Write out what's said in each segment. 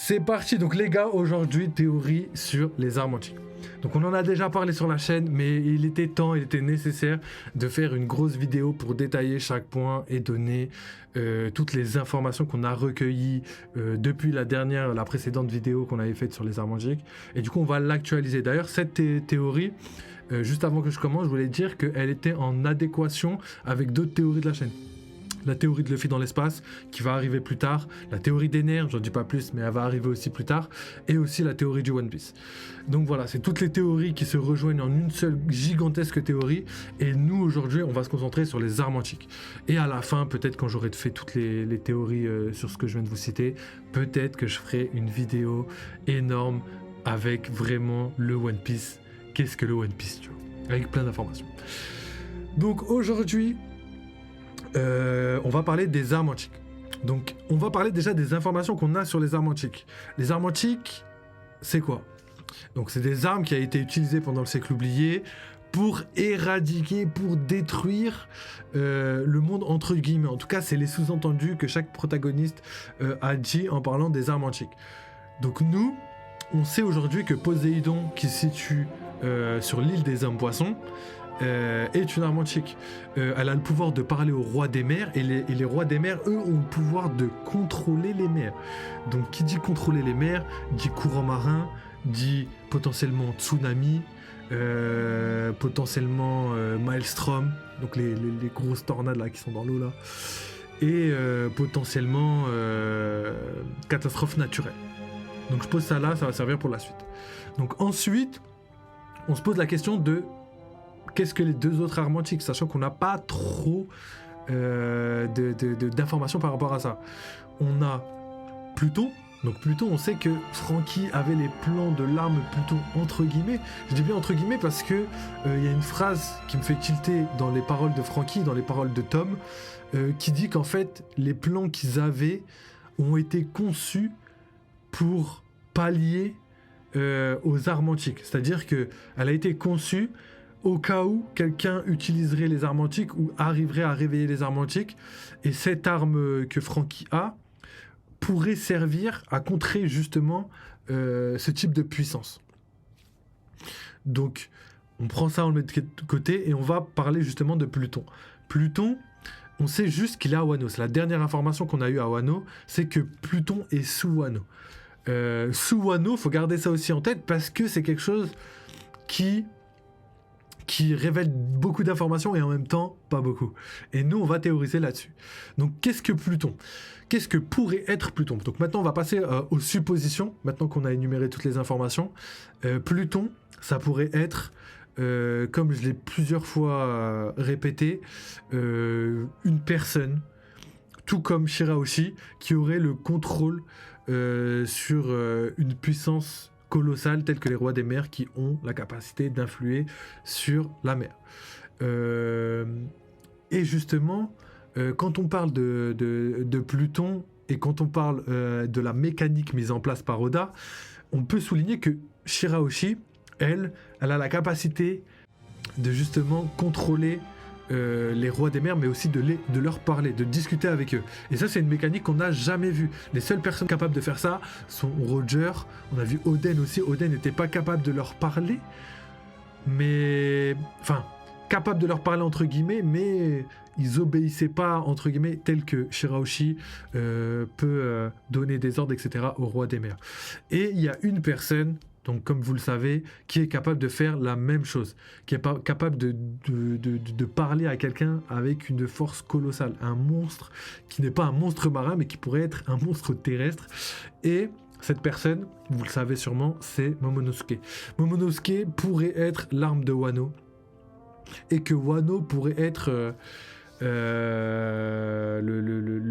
C'est parti, donc les gars, aujourd'hui, théorie sur les armes antiques. Donc on en a déjà parlé sur la chaîne, mais il était nécessaire de faire une grosse vidéo pour détailler chaque point et donner toutes les informations qu'on a recueillies depuis la précédente vidéo qu'on avait faite sur les armes antiques. Et du coup, on va l'actualiser. D'ailleurs, cette théorie, juste avant que je commence, je voulais dire qu'elle était en adéquation avec d'autres théories de la chaîne. La théorie de Luffy dans l'espace, qui va arriver plus tard. La théorie des nerfs, j'en dis pas plus, mais elle va arriver aussi plus tard. Et aussi la théorie du One Piece. Donc voilà, c'est toutes les théories qui se rejoignent en une seule gigantesque théorie. Et nous, aujourd'hui, on va se concentrer sur les armes antiques. Et à la fin, peut-être quand j'aurai fait toutes les théories sur ce que je viens de vous citer, peut-être que je ferai une vidéo énorme avec vraiment le One Piece. Qu'est-ce que le One Piece, tu vois, avec plein d'informations. Donc aujourd'hui, on va parler des armes antiques. Donc, on va parler déjà des informations qu'on a sur les armes antiques. Les armes antiques, c'est quoi? Donc, c'est des armes qui ont été utilisées pendant le siècle oublié pour éradiquer, pour détruire le monde entre guillemets. En tout cas, c'est les sous-entendus que chaque protagoniste a dit en parlant des armes antiques. Donc, nous, on sait aujourd'hui que Poséidon, qui se situe sur l'île des hommes poissons, est une arme antique. Elle a le pouvoir de parler aux rois des mers et les rois des mers, eux, ont le pouvoir de contrôler les mers. Donc qui dit contrôler les mers, dit courant marin, dit potentiellement tsunami, potentiellement maelstrom, donc les grosses tornades là qui sont dans l'eau là, et potentiellement catastrophe naturelle. Donc je pose ça là, ça va servir pour la suite. Donc ensuite, on se pose la question de qu'est-ce que les deux autres armes antiques, sachant qu'on n'a pas trop d'informations par rapport à ça. On a Pluton. Donc Pluton, on sait que Franky avait les plans de l'arme Pluton entre guillemets. Je dis bien entre guillemets parce que y a une phrase qui me fait tilter dans les paroles de Franky, dans les paroles de Tom, qui dit qu'en fait les plans qu'ils avaient ont été conçus pour pallier aux armes antiques. C'est-à-dire qu'elle a été conçue au cas où quelqu'un utiliserait les armes antiques ou arriverait à réveiller les armes antiques, et cette arme que Franky a pourrait servir à contrer justement ce type de puissance. Donc on prend ça, on le met de côté et on va parler justement de Pluton. Pluton, on sait juste qu'il est à Wano. C'est la dernière information qu'on a eue à Wano, c'est que Pluton est sous Wano. Sous Wano, faut garder ça aussi en tête parce que c'est quelque chose qui révèle beaucoup d'informations et en même temps pas beaucoup. Et nous, on va théoriser là-dessus. Donc, qu'est-ce que Pluton? Qu'est-ce que pourrait être Pluton? Donc maintenant, on va passer aux suppositions, maintenant qu'on a énuméré toutes les informations. Pluton, ça pourrait être, comme je l'ai plusieurs fois répété, une personne, tout comme Shirahoshi, qui aurait le contrôle sur une puissance colossales tels que les rois des mers qui ont la capacité d'influer sur la mer. Et justement, quand on parle de Pluton et quand on parle de la mécanique mise en place par Oda, on peut souligner que Shirahoshi, elle a la capacité de justement contrôler les rois des mers, mais aussi de leur parler, de discuter avec eux. Et ça, c'est une mécanique qu'on n'a jamais vue. Les seules personnes capables de faire ça sont Roger, on a vu Oden aussi. Oden n'était pas capable de leur parler, mais... Enfin, capable de leur parler entre guillemets, mais ils obéissaient pas entre guillemets, tel que Shirahoshi peut donner des ordres, etc. au roi des mers. Et il y a une personne, donc comme vous le savez, qui est capable de faire la même chose, qui est capable de parler à quelqu'un avec une force colossale, un monstre qui n'est pas un monstre marin, mais qui pourrait être un monstre terrestre. Et cette personne, vous le savez sûrement, c'est Momonosuke. Momonosuke pourrait être l'arme de Wano, et que Wano pourrait être le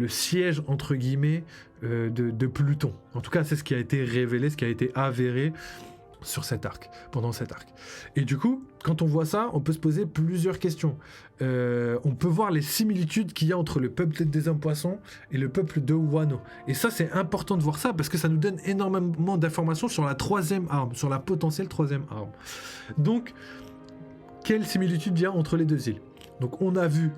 siège entre guillemets de Pluton. En tout cas, c'est ce qui a été révélé, ce qui a été avéré sur cet arc, pendant cet arc. Et du coup, quand on voit ça, on peut se poser plusieurs questions. On peut voir les similitudes qu'il y a entre le peuple des hommes poissons et le peuple de Wano. Et ça, c'est important de voir ça parce que ça nous donne énormément d'informations sur la troisième arme, sur la potentielle troisième arme. Donc, quelle similitude il y a entre les deux îles? Donc, on a vu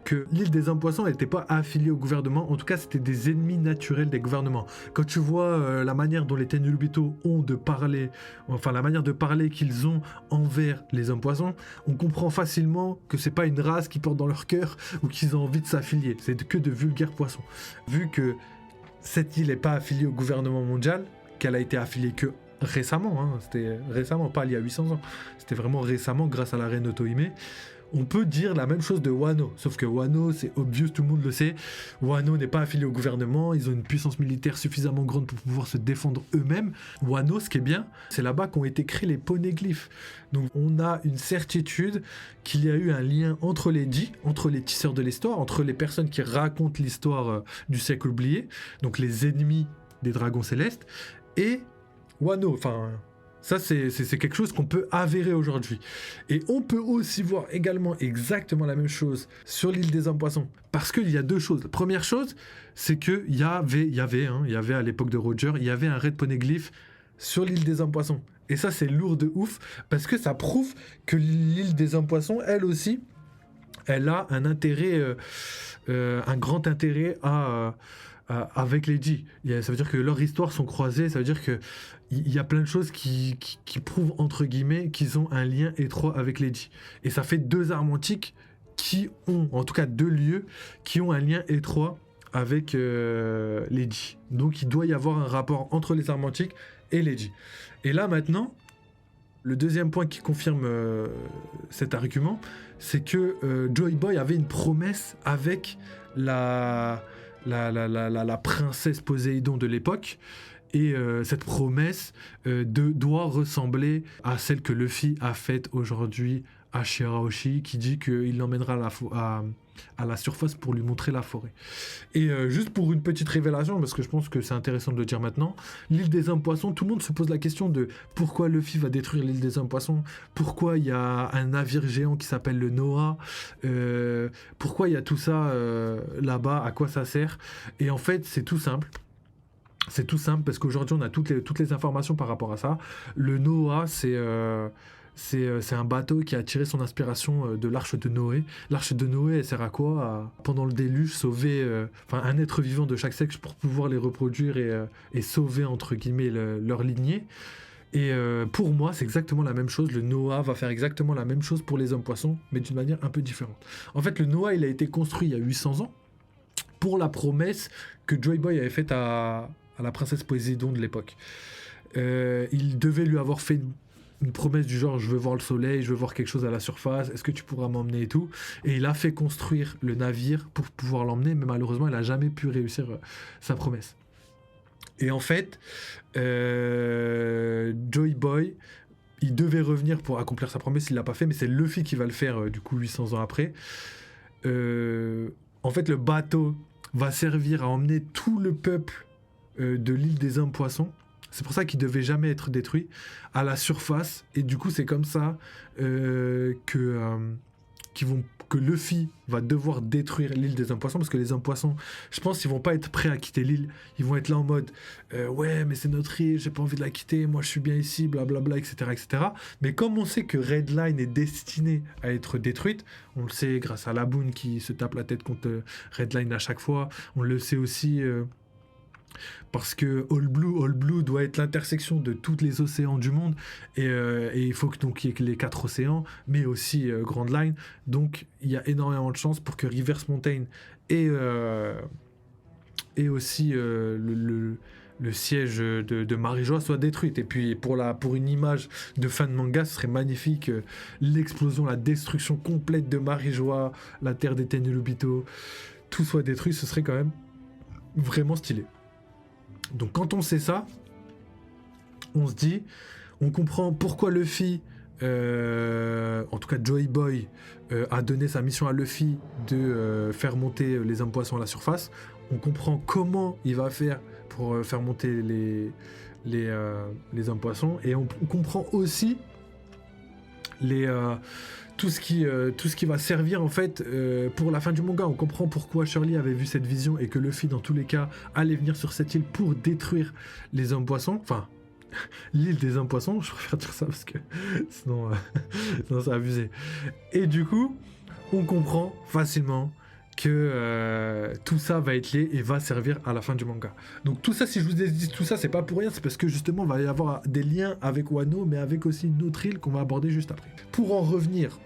que l'île des hommes poissons n'était pas affiliée au gouvernement. En tout cas, c'était des ennemis naturels des gouvernements. Quand tu vois la manière dont les Tenryubito ont de parler, enfin la manière de parler qu'ils ont envers les hommes poissons, on comprend facilement que c'est pas une race qui porte dans leur cœur ou qu'ils ont envie de s'affilier. C'est que de vulgaires poissons. Vu que cette île n'est pas affiliée au gouvernement mondial, qu'elle a été affiliée que récemment, hein, c'était récemment, pas il y a 800 ans, c'était vraiment récemment grâce à la reine Otohime. On peut dire la même chose de Wano, sauf que Wano, c'est obvious, tout le monde le sait. Wano n'est pas affilié au gouvernement, ils ont une puissance militaire suffisamment grande pour pouvoir se défendre eux-mêmes. Wano, ce qui est bien, c'est là-bas qu'ont été créés les poneglyphes. Donc on a une certitude qu'il y a eu un lien entre les dits, entre les tisseurs de l'histoire, entre les personnes qui racontent l'histoire du siècle oublié, donc les ennemis des dragons célestes, et Wano, enfin... Ça, c'est quelque chose qu'on peut avérer aujourd'hui. Et on peut aussi voir également exactement la même chose sur l'île des hommes poissons. Parce qu'il y a deux choses. La première chose, c'est qu'il y avait à l'époque de Roger, il y avait un Red Poneglyph sur l'île des hommes poissons. Et ça, c'est lourd de ouf, parce que ça prouve que l'île des hommes poissons, elle aussi, elle a un intérêt, un grand intérêt avec les G. Ça veut dire que leurs histoires sont croisées, ça veut dire que il y a plein de choses qui prouvent, entre guillemets, qu'ils ont un lien étroit avec les G. Et ça fait deux armes antiques qui ont, en tout cas deux lieux, qui ont un lien étroit avec les G. Donc il doit y avoir un rapport entre les armes antiques et les G. Et là maintenant, le deuxième point qui confirme cet argument, c'est que Joy Boy avait une promesse avec la princesse Poséidon de l'époque. Et cette promesse doit ressembler à celle que Luffy a faite aujourd'hui à Shirahoshi, qui dit qu'il l'emmènera à la surface pour lui montrer la forêt. Et juste pour une petite révélation, parce que je pense que c'est intéressant de le dire maintenant, l'île des hommes poissons, tout le monde se pose la question de pourquoi Luffy va détruire l'île des hommes poissons, pourquoi il y a un navire géant qui s'appelle le Noah, pourquoi il y a tout ça là-bas, à quoi ça sert. Et en fait, c'est tout simple. C'est tout simple parce qu'aujourd'hui on a toutes les informations par rapport à ça. Le Noah, c'est un bateau qui a tiré son inspiration de l'arche de Noé. L'arche de Noé, elle sert à quoi? Pendant le déluge, sauver un être vivant de chaque sexe pour pouvoir les reproduire et sauver entre guillemets leur lignée. Et pour moi, c'est exactement la même chose. Le Noah va faire exactement la même chose pour les hommes poissons, mais d'une manière un peu différente. En fait, le Noah, il a été construit il y a 800 ans pour la promesse que Joy Boy avait faite à la princesse Poséidon de l'époque. Il devait lui avoir fait une promesse du genre je veux voir le soleil, je veux voir quelque chose à la surface, est-ce que tu pourras m'emmener et tout. Et il a fait construire le navire pour pouvoir l'emmener, mais malheureusement il n'a jamais pu réussir sa promesse. Et en fait, Joy Boy, il devait revenir pour accomplir sa promesse, il l'a pas fait, mais c'est Luffy qui va le faire du coup 800 ans après. En fait, le bateau va servir à emmener tout le peuple de l'île des hommes poissons. C'est pour ça qu'il devait jamais être détruit à la surface. Et du coup, c'est comme ça que Luffy va devoir détruire l'île des hommes poissons, parce que les hommes poissons, je pense qu'ils vont pas être prêts à quitter l'île. Ils vont être là en mode ouais, mais c'est notre île, j'ai pas envie de la quitter, moi je suis bien ici, blablabla, etc., etc. Mais comme on sait que Red Line est destinée à être détruite, on le sait grâce à Laboon qui se tape la tête contre Red Line à chaque fois, on le sait aussi parce que All Blue doit être l'intersection de tous les océans du monde, et il faut donc qu'il y ait les 4 océans, mais aussi Grand Line. Donc il y a énormément de chances pour que Reverse Mountain et aussi le siège de Marijoa soit détruite. Et puis pour une image de fin de manga, ce serait magnifique, l'explosion, la destruction complète de Marijoa, la terre des Tenryubito, tout soit détruit, ce serait quand même vraiment stylé. Donc quand on sait ça, on se dit, on comprend pourquoi Luffy, en tout cas Joy Boy, a donné sa mission à Luffy de faire monter les hommes poissons à la surface. On comprend comment il va faire pour faire monter les hommes poissons, et on comprend aussi tout ce qui va servir en fait pour la fin du manga. On comprend pourquoi Shirley avait vu cette vision et que Luffy dans tous les cas allait venir sur cette île pour détruire les hommes poissons, enfin l'île des hommes poissons, je préfère dire ça parce que sinon c'est abusé. Et du coup on comprend facilement que tout ça va être lié et va servir à la fin du manga. Donc tout ça, si je vous ai dit tout ça, c'est pas pour rien, c'est parce que justement il va y avoir des liens avec Wano, mais avec aussi une autre île qu'on va aborder juste après. Pour en revenir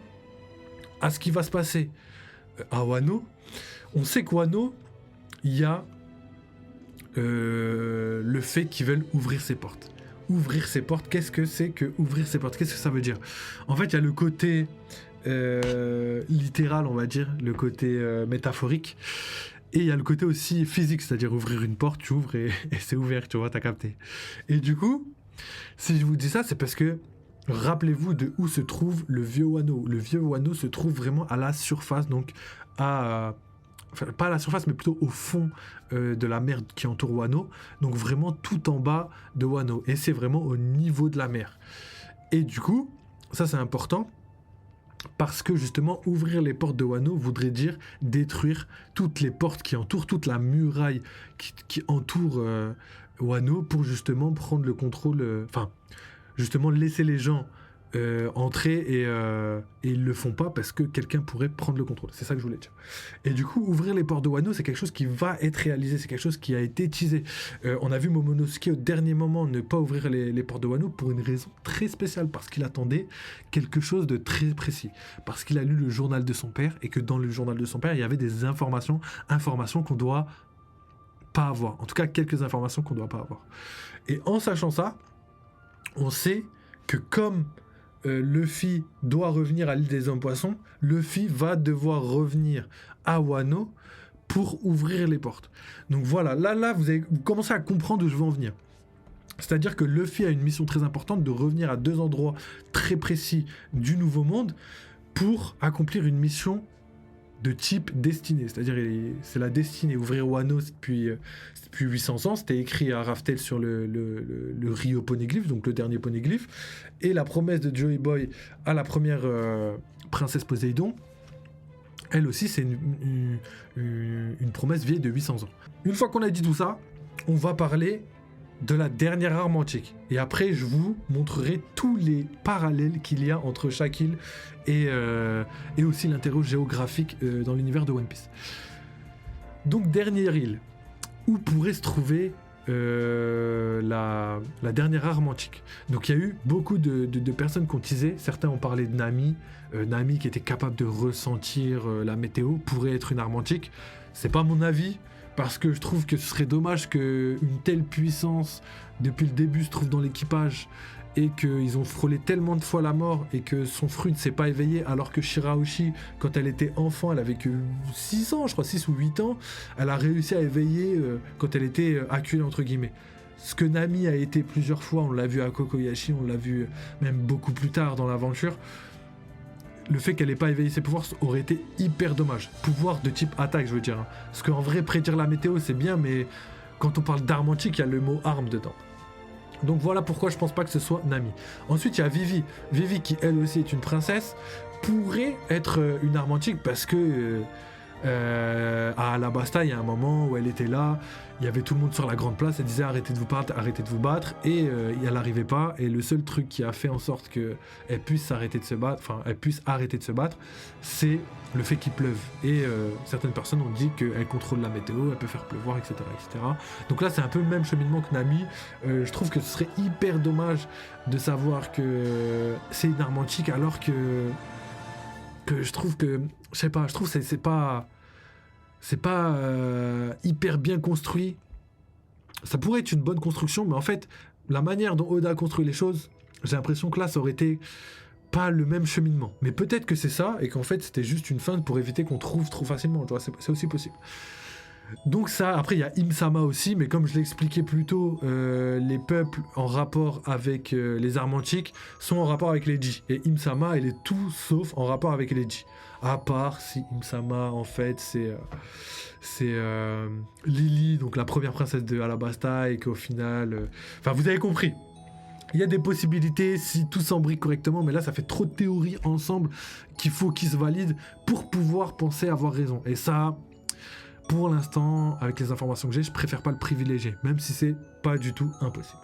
à ce qui va se passer à Wano, on sait que Wano, il y a le fait qu'ils veulent ouvrir ses portes. Ouvrir ses portes, qu'est-ce que c'est que ouvrir ses portes? Qu'est-ce que ça veut dire? En fait, il y a le côté littéral, on va dire, le côté métaphorique, et il y a le côté aussi physique, c'est-à-dire ouvrir une porte, tu ouvres et c'est ouvert, tu vois, t'as capté. Et du coup, si je vous dis ça, c'est parce que rappelez-vous de où se trouve le vieux Wano. Le vieux Wano se trouve vraiment à la surface, donc enfin, pas à la surface, mais plutôt au fond de la mer qui entoure Wano, donc vraiment tout en bas de Wano, et c'est vraiment au niveau de la mer. Et du coup, ça c'est important, parce que justement, ouvrir les portes de Wano voudrait dire détruire toutes les portes qui entourent, toute la muraille qui entoure Wano, pour justement prendre le contrôle, justement laisser les gens entrer et ils le font pas parce que quelqu'un pourrait prendre le contrôle. C'est ça que je voulais dire. Et du coup, ouvrir les portes de Wano, c'est quelque chose qui va être réalisé, c'est quelque chose qui a été teasé. On a vu Momonosuke au dernier moment ne pas ouvrir les portes de Wano pour une raison très spéciale, parce qu'il attendait quelque chose de très précis, parce qu'il a lu le journal de son père, et que dans le journal de son père, il y avait des informations qu'on doit pas avoir. En tout cas, quelques informations qu'on doit pas avoir. Et en sachant ça, on sait que comme Luffy doit revenir à l'île des hommes poissons, Luffy va devoir revenir à Wano pour ouvrir les portes. Donc voilà, là vous commencez à comprendre où je veux en venir. C'est-à-dire que Luffy a une mission très importante de revenir à 2 endroits très précis du Nouveau Monde pour accomplir une mission de type destinée. C'est-à-dire c'est la destinée. Ouvrir Wano depuis 800 ans, c'était écrit à Raftel sur le Rio Poneglyph, donc le dernier Poneglyph, et la promesse de Joey Boy à la première princesse Poséidon, elle aussi c'est une promesse vieille de 800 ans. Une fois qu'on a dit tout ça, on va parler de la dernière arme antique. Et après, je vous montrerai tous les parallèles qu'il y a entre chaque île et aussi l'intérêt géographique dans l'univers de One Piece. Donc, dernière île, où pourrait se trouver la dernière arme antique. Donc, il y a eu beaucoup de personnes qui ont teasé. Certains ont parlé de Nami. Nami qui était capable de ressentir la météo, pourrait être une arme antique. C'est pas mon avis, parce que je trouve que ce serait dommage qu'une telle puissance, depuis le début, se trouve dans l'équipage, et qu'ils ont frôlé tellement de fois la mort, et que son fruit ne s'est pas éveillé, alors que Shirahoshi, quand elle était enfant, elle avait que 6 ans, je crois, 6 ou 8 ans, elle a réussi à éveiller quand elle était acculée, entre guillemets. Ce que Nami a été plusieurs fois, on l'a vu à Kokoyashi, on l'a vu même beaucoup plus tard dans l'aventure. Le fait qu'elle n'ait pas éveillé ses pouvoirs aurait été hyper dommage. Pouvoir de type attaque, je veux dire. Parce qu'en vrai, prédire la météo, c'est bien, mais quand on parle d'arme antique, il y a le mot arme dedans. Donc voilà pourquoi je pense pas que ce soit Nami. Ensuite, il y a Vivi. Vivi, qui elle aussi est une princesse, pourrait être une arme antique, parce que à Alabasta, il y a un moment où elle était là, il y avait tout le monde sur la grande place, elle disait arrêtez de vous battre, et elle n'arrivait pas, et le seul truc qui a fait en sorte qu'elle puisse arrêter de se battre, c'est le fait qu'il pleuve. Et certaines personnes ont dit qu'elle contrôle la météo, elle peut faire pleuvoir, etc., etc. Donc là, c'est un peu le même cheminement que Nami. Je trouve que ce serait hyper dommage de savoir que c'est une arme antique, alors que je trouve que, je sais pas, je trouve que c'est pas hyper bien construit. Ça pourrait être une bonne construction, mais en fait, la manière dont Oda a construit les choses, j'ai l'impression que là, ça aurait été pas le même cheminement. Mais peut-être que c'est ça, et qu'en fait, c'était juste une feinte pour éviter qu'on trouve trop facilement. Tu vois, c'est aussi possible. Donc ça, après il y a Im-sama aussi, mais comme je l'ai expliqué plus tôt, les peuples en rapport avec les armes antiques sont en rapport avec les Ji. Et Im-sama, elle est tout sauf en rapport avec les Ji. À part si Im-sama, en fait, c'est Lily, donc la première princesse de Alabasta, et qu'au final... Enfin, vous avez compris. Il y a des possibilités si tout s'embrique correctement, mais là, ça fait trop de théories ensemble qu'il faut qu'ils se valident pour pouvoir penser avoir raison. Et ça... Pour l'instant, avec les informations que j'ai, je préfère pas le privilégier, même si c'est pas du tout impossible.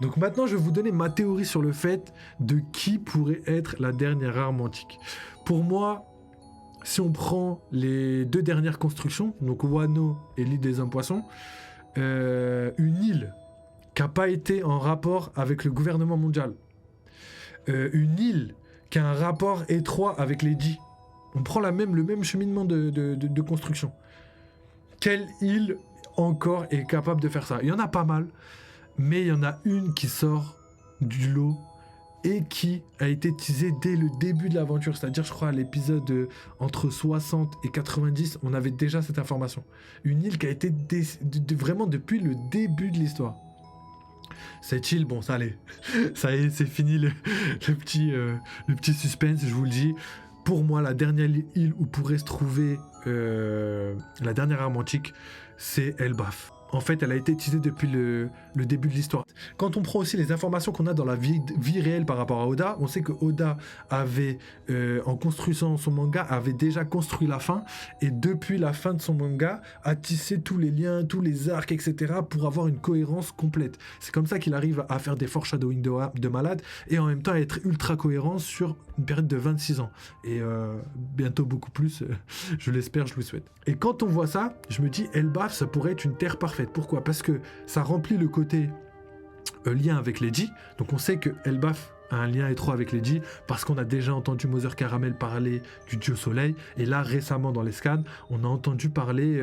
Donc maintenant, je vais vous donner ma théorie sur le fait de qui pourrait être la dernière arme antique. Pour moi, si on prend les 2 dernières constructions, donc Wano et l'île des hommes poissons, une île qui n'a pas été en rapport avec le gouvernement mondial, une île qui a un rapport étroit avec les djinns, on prend le même cheminement de construction. Quelle île encore est capable de faire ça? Il y en a pas mal, mais il y en a une qui sort du lot et qui a été teasée dès le début de l'aventure, c'est-à-dire je crois à l'épisode entre 60 et 90, on avait déjà cette information. Une île qui a été vraiment depuis le début de l'histoire. Cette île, bon ça allait, ça y est, c'est fini le petit suspense, je vous le dis. Pour moi, la dernière île où pourrait se trouver la dernière arme antique, c'est Elbaf. En fait, elle a été teasée depuis le début de l'histoire. Quand on prend aussi les informations qu'on a dans la vie réelle par rapport à Oda, on sait que Oda avait, en construisant son manga, avait déjà construit la fin, et depuis la fin de son manga, a tissé tous les liens, tous les arcs, etc. pour avoir une cohérence complète. C'est comme ça qu'il arrive à faire des foreshadowing de malade, et en même temps à être ultra cohérent sur une période de 26 ans. Et bientôt beaucoup plus, je l'espère, je le souhaite. Et quand on voit ça, je me dis, Elbaf, ça pourrait être une terre parfaite. Pourquoi? Parce que ça remplit le côté lien avec les djinns. Donc on sait que Elbaf a un lien étroit avec les djinns parce qu'on a déjà entendu Mother Caramel parler du dieu soleil. Et là, récemment dans les scans, on a entendu parler...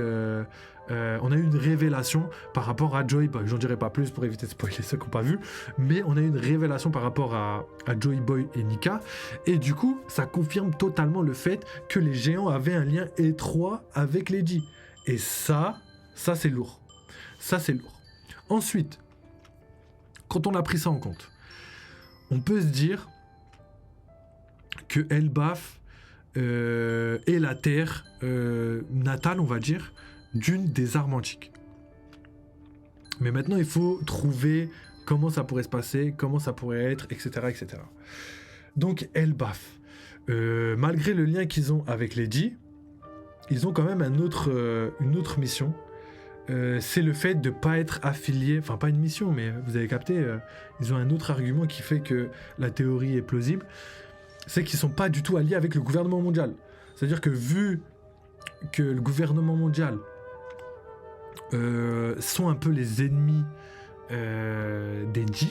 on a eu une révélation par rapport à Joy Boy. J'en dirai pas plus pour éviter de spoiler ceux qui n'ont pas vu, mais on a eu une révélation par rapport à Joy Boy et Nika, et du coup ça confirme totalement le fait que les géants avaient un lien étroit avec les djinns. Et ça c'est lourd. Ça c'est lourd. Ensuite, quand on a pris ça en compte, on peut se dire que Elbaf est la terre natale, on va dire, d'une des armes antiques. Mais maintenant, il faut trouver comment ça pourrait se passer, comment ça pourrait être, etc. etc. Donc, Elbaf, malgré le lien qu'ils ont avec les djinns, ils ont quand même une autre mission. C'est le fait de ne pas être affilié, enfin pas une mission, mais vous avez capté, ils ont un autre argument qui fait que la théorie est plausible, c'est qu'ils ne sont pas du tout alliés avec le gouvernement mondial. C'est-à-dire que vu que le gouvernement mondial sont un peu les ennemis des djinns,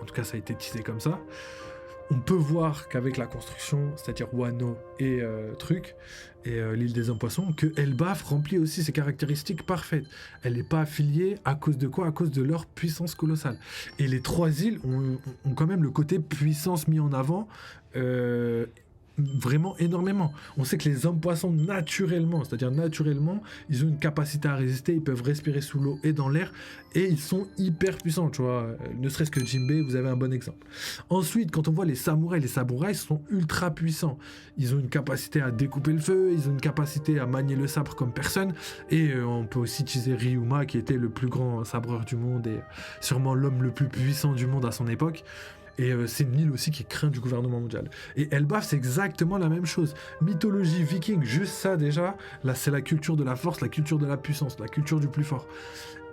en tout cas ça a été teasé comme ça, on peut voir qu'avec la construction, c'est-à-dire Wano et l'île des hommes poissons, que Elbaf remplit aussi ses caractéristiques parfaites. Elle n'est pas affiliée à cause de quoi? À cause de leur puissance colossale. Et les 3 îles ont quand même le côté puissance mis en avant vraiment énormément. On sait que les hommes poissons naturellement, ils ont une capacité à résister, ils peuvent respirer sous l'eau et dans l'air, et ils sont hyper puissants, tu vois. Ne serait-ce que Jinbei, vous avez un bon exemple. Ensuite, quand on voit les samouraïs sont ultra puissants. Ils ont une capacité à découper le feu, ils ont une capacité à manier le sabre comme personne, et on peut aussi utiliser Ryuma, qui était le plus grand sabreur du monde et sûrement l'homme le plus puissant du monde à son époque. Et c'est une île aussi qui est crainte du gouvernement mondial. Et Elbaf, c'est exactement la même chose. Mythologie viking, juste ça déjà, là c'est la culture de la force, la culture de la puissance, la culture du plus fort.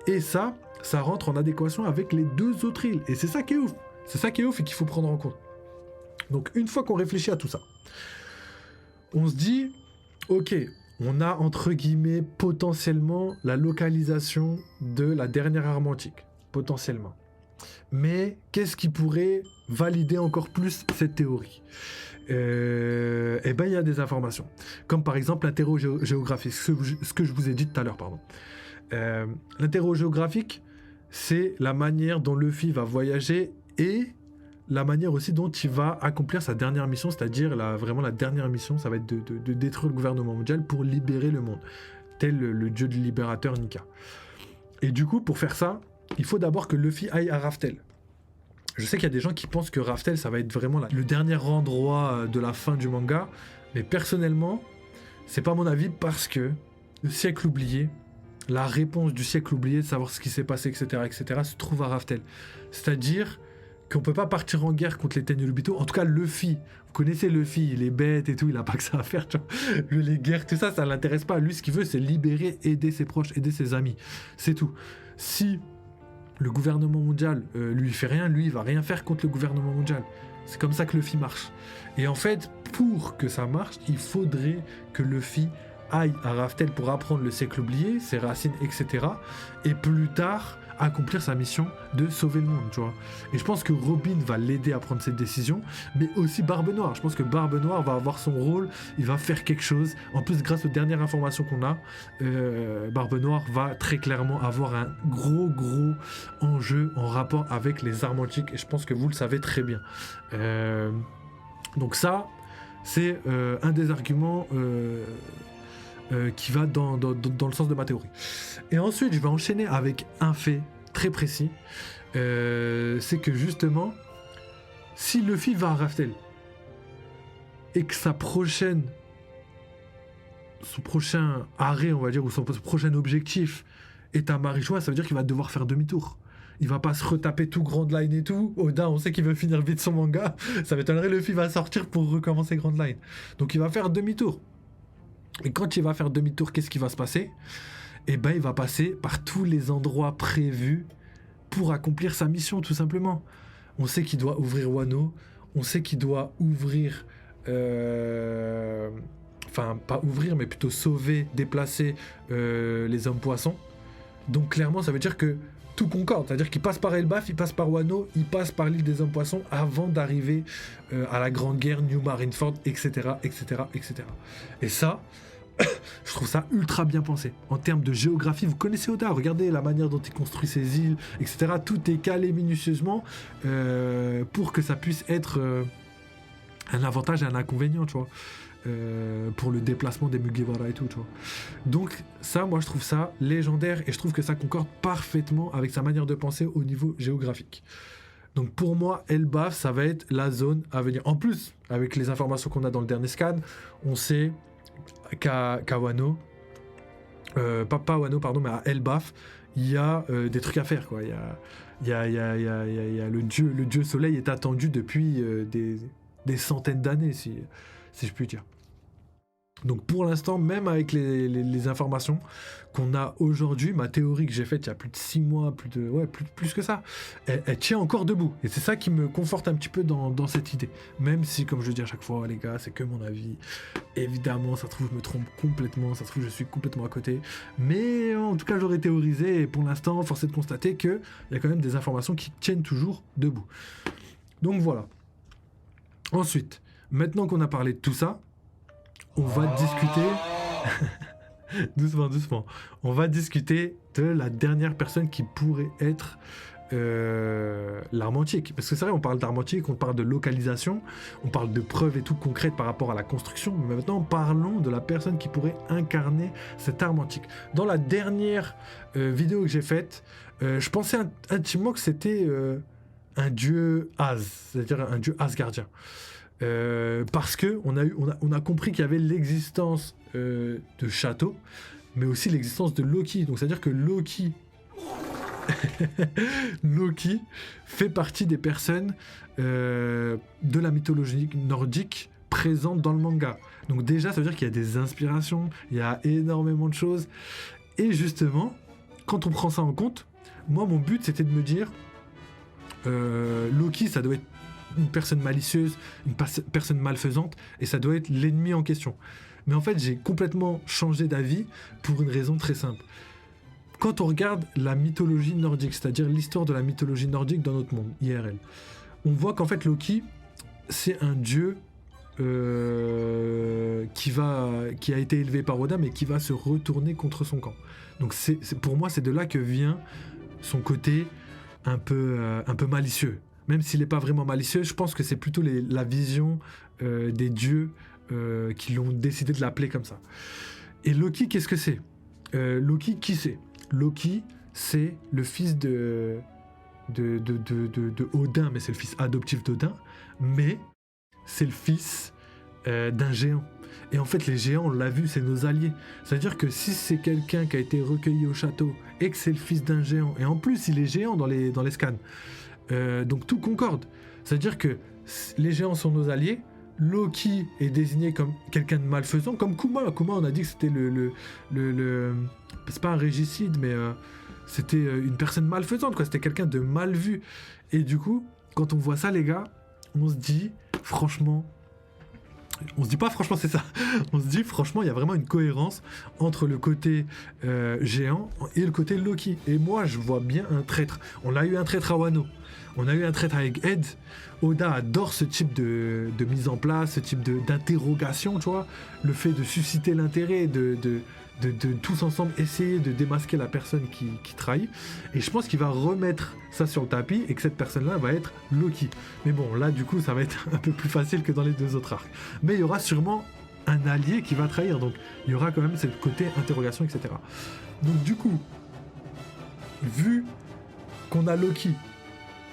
Et ça rentre en adéquation avec les 2 autres îles. Et c'est ça qui est ouf. C'est ça qui est ouf et qu'il faut prendre en compte. Donc une fois qu'on réfléchit à tout ça, on se dit, ok, on a entre guillemets potentiellement la localisation de la dernière arme antique. Potentiellement. Mais qu'est-ce qui pourrait valider encore plus cette théorie? Eh ben, il y a des informations. Comme par exemple l'interro-géographique, ce que je vous ai dit tout à l'heure, pardon. L'interro-géographique, c'est la manière dont Luffy va voyager et la manière aussi dont il va accomplir sa dernière mission, c'est-à-dire vraiment la dernière mission, ça va être de détruire le gouvernement mondial pour libérer le monde, tel le dieu du libérateur Nika. Et du coup, pour faire ça, il faut d'abord que Luffy aille à Raftel. Je sais qu'il y a des gens qui pensent que Raftel, ça va être vraiment le dernier endroit de la fin du manga, mais personnellement, c'est pas mon avis parce que le siècle oublié, la réponse du siècle oublié, de savoir ce qui s'est passé, etc., se trouve à Raftel. C'est-à-dire qu'on peut pas partir en guerre contre les Tenryubito. En tout cas, Luffy, vous connaissez Luffy, il est bête et tout, il a pas que ça à faire, tu vois. Les guerres, tout ça, ça l'intéresse pas. Lui, ce qu'il veut, c'est libérer, aider ses proches, aider ses amis. C'est tout. Si le gouvernement mondial lui fait rien, lui il va rien faire contre le gouvernement mondial. C'est comme ça que Luffy marche. Et en fait, pour que ça marche, il faudrait que Luffy aille à Raftel pour apprendre le siècle oublié, ses racines, etc. Et plus tard, accomplir sa mission de sauver le monde, tu vois. Et je pense que Robin va l'aider à prendre cette décision, mais aussi Barbe Noire. Je pense que Barbe Noire va avoir son rôle, il va faire quelque chose. En plus, grâce aux dernières informations qu'on a, Barbe Noire va très clairement avoir un gros enjeu en rapport avec les armes antiques, et je pense que vous le savez très bien. Donc ça, c'est un des arguments qui va dans le sens de ma théorie. Et ensuite, je vais enchaîner avec un fait très précis. C'est que justement, si Luffy va à Raftel et que son prochain arrêt, on va dire, ou son prochain objectif est à Marijois, ça veut dire qu'il va devoir faire demi-tour. Il va pas se retaper tout Grand Line et tout. Oda, on sait qu'il veut finir vite son manga. Ça m'étonnerait, Luffy va sortir pour recommencer Grand Line. Donc il va faire demi-tour. Et quand il va faire demi-tour, qu'est-ce qui va se passer ? Eh ben, il va passer par tous les endroits prévus pour accomplir sa mission, tout simplement. On sait qu'il doit ouvrir Wano, on sait qu'il doit ouvrir... Enfin, pas ouvrir, mais plutôt sauver, déplacer les hommes poissons. Donc clairement, ça veut dire que tout concorde. C'est-à-dire qu'il passe par Elbaf, il passe par Wano, il passe par l'île des hommes poissons avant d'arriver à la Grande Guerre, New Marineford, etc., etc., etc. Et ça... je trouve ça ultra bien pensé. En termes de géographie, vous connaissez Oda, regardez la manière dont il construit ses îles, etc. Tout est calé minutieusement pour que ça puisse être un avantage et un inconvénient, tu vois, pour le déplacement des Mugiwara et tout, tu vois. Donc ça, moi, je trouve ça légendaire et je trouve que ça concorde parfaitement avec sa manière de penser au niveau géographique. Donc pour moi, Elbaf, ça va être la zone à venir. En plus, avec les informations qu'on a dans le dernier scan, on sait qu'à Wano, pas Wano, pardon, mais à Elbaf, il y a des trucs à faire, quoi. Il y a le dieu soleil est attendu depuis des centaines d'années, si je puis dire. Donc pour l'instant, même avec les informations qu'on a aujourd'hui, ma théorie que j'ai faite il y a plus de 6 mois, plus que ça, elle tient encore debout. Et c'est ça qui me conforte un petit peu dans cette idée. Même si, comme je le dis à chaque fois, les gars, c'est que mon avis. Évidemment, ça se trouve, je me trompe complètement, ça se trouve, je suis complètement à côté. Mais en tout cas, j'aurais théorisé, et pour l'instant, force est de constater qu'il y a quand même des informations qui tiennent toujours debout. Donc voilà. Ensuite, maintenant qu'on a parlé de tout ça, on va discuter... doucement. On va discuter de la dernière personne qui pourrait être l'arme antique. Parce que c'est vrai, on parle d'arme antique, on parle de localisation, on parle de preuves et tout concrètes par rapport à la construction. Mais maintenant, parlons de la personne qui pourrait incarner cette arme antique. Dans la dernière vidéo que j'ai faite, je pensais intimement que c'était un dieu Az, c'est-à-dire un dieu asgardien. Parce que on a compris qu'il y avait l'existence de châteaux, mais aussi l'existence de Loki. Donc c'est-à-dire que Loki fait partie des personnes de la mythologie nordique présentes dans le manga. Donc déjà, ça veut dire qu'il y a des inspirations, il y a énormément de choses. Et justement, quand on prend ça en compte, moi, mon but, c'était de me dire Loki, ça doit être une personne malicieuse, une personne malfaisante, et ça doit être l'ennemi en question. Mais en fait, j'ai complètement changé d'avis pour une raison très simple. Quand on regarde la mythologie nordique, c'est-à-dire l'histoire de la mythologie nordique dans notre monde, IRL, on voit qu'en fait Loki, c'est un dieu qui a été élevé par Oda, mais qui va se retourner contre son camp. Donc pour moi, c'est de là que vient son côté un peu malicieux. Même s'il n'est pas vraiment malicieux, je pense que c'est plutôt la vision des dieux qui l'ont décidé de l'appeler comme ça. Et Loki, qu'est-ce que c'est ? Loki, qui c'est ? Loki, c'est le fils de Odin, mais c'est le fils adoptif d'Odin, mais c'est le fils d'un géant. Et en fait, les géants, on l'a vu, c'est nos alliés. C'est-à-dire que si c'est quelqu'un qui a été recueilli au château et que c'est le fils d'un géant, et en plus, il est géant dans les scans, donc tout concorde. C'est-à-dire que les géants sont nos alliés. Loki est désigné comme quelqu'un de malfaisant, comme Kuma. Kuma, on a dit que c'était c'est pas un régicide, mais c'était une personne malfaisante, quoi. C'était quelqu'un de mal vu. Et du coup, quand on voit ça, les gars, on se dit, franchement... On se dit pas franchement c'est ça, on se dit franchement il y a vraiment une cohérence entre le côté géant et le côté Loki. Et moi je vois bien un traître. On a eu un traître à Wano, on a eu un traître avec Ed. Oda adore ce type de mise en place, ce type d'interrogation, tu vois. Le fait de susciter l'intérêt, de tous ensemble essayer de démasquer la personne qui trahit. Et je pense qu'il va remettre ça sur le tapis et que cette personne-là va être Loki. Mais bon, là, du coup, ça va être un peu plus facile que dans les 2 autres arcs. Mais il y aura sûrement un allié qui va trahir. Donc, il y aura quand même ce côté interrogation, etc. Donc, du coup, vu qu'on a Loki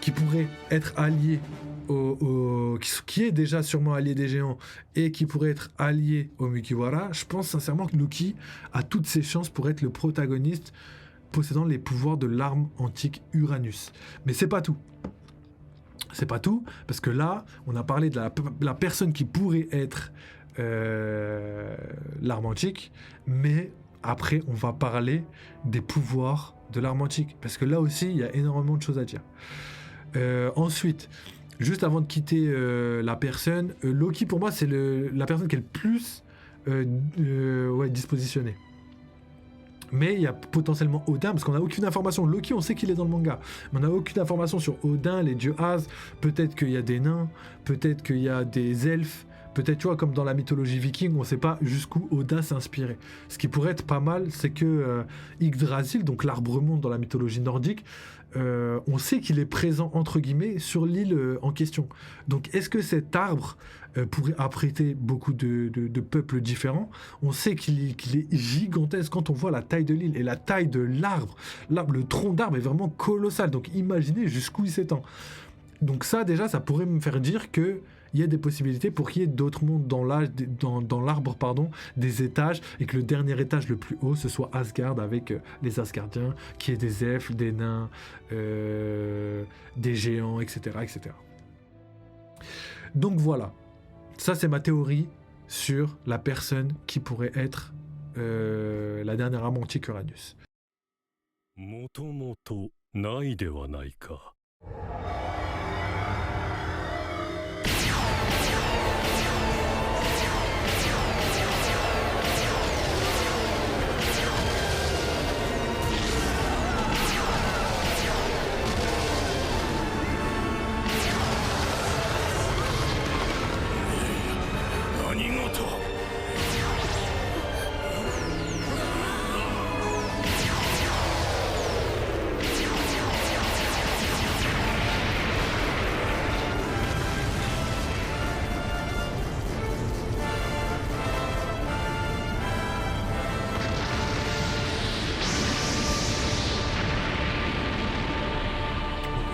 qui pourrait être allié qui est déjà sûrement allié des géants et qui pourrait être allié au Mugiwara, je pense sincèrement que Loki a toutes ses chances pour être le protagoniste possédant les pouvoirs de l'arme antique Uranus. Mais c'est pas tout. C'est pas tout, parce que là, on a parlé de la personne qui pourrait être l'arme antique, mais après, on va parler des pouvoirs de l'arme antique, parce que là aussi, il y a énormément de choses à dire. Ensuite, juste avant de quitter la personne, Loki pour moi c'est la personne qui est le plus dispositionnée. Mais il y a potentiellement Odin, parce qu'on n'a aucune information. Loki, on sait qu'il est dans le manga, mais on n'a aucune information sur Odin, les dieux As. Peut-être qu'il y a des nains, peut-être qu'il y a des elfes, peut-être, tu vois, comme dans la mythologie viking, on ne sait pas jusqu'où Odin s'est inspiré. Ce qui pourrait être pas mal, c'est que Yggdrasil, donc l'arbre-monde dans la mythologie nordique, on sait qu'il est présent, entre guillemets, sur l'île en question. Donc, est-ce que cet arbre pourrait abriter beaucoup de peuples différents? On sait qu'il est gigantesque quand on voit la taille de l'île et la taille de l'arbre. Le tronc d'arbre est vraiment colossal. Donc, imaginez jusqu'où il s'étend. Donc ça, déjà, ça pourrait me faire dire que il y a des possibilités pour qu'il y ait d'autres mondes dans l'arbre, des étages, et que le dernier étage le plus haut, ce soit Asgard avec les Asgardiens, qui est des elfes, des nains, des géants, etc., etc. Donc voilà, ça c'est ma théorie sur la personne qui pourrait être la dernière âme antique Uranus. もともとないではないか。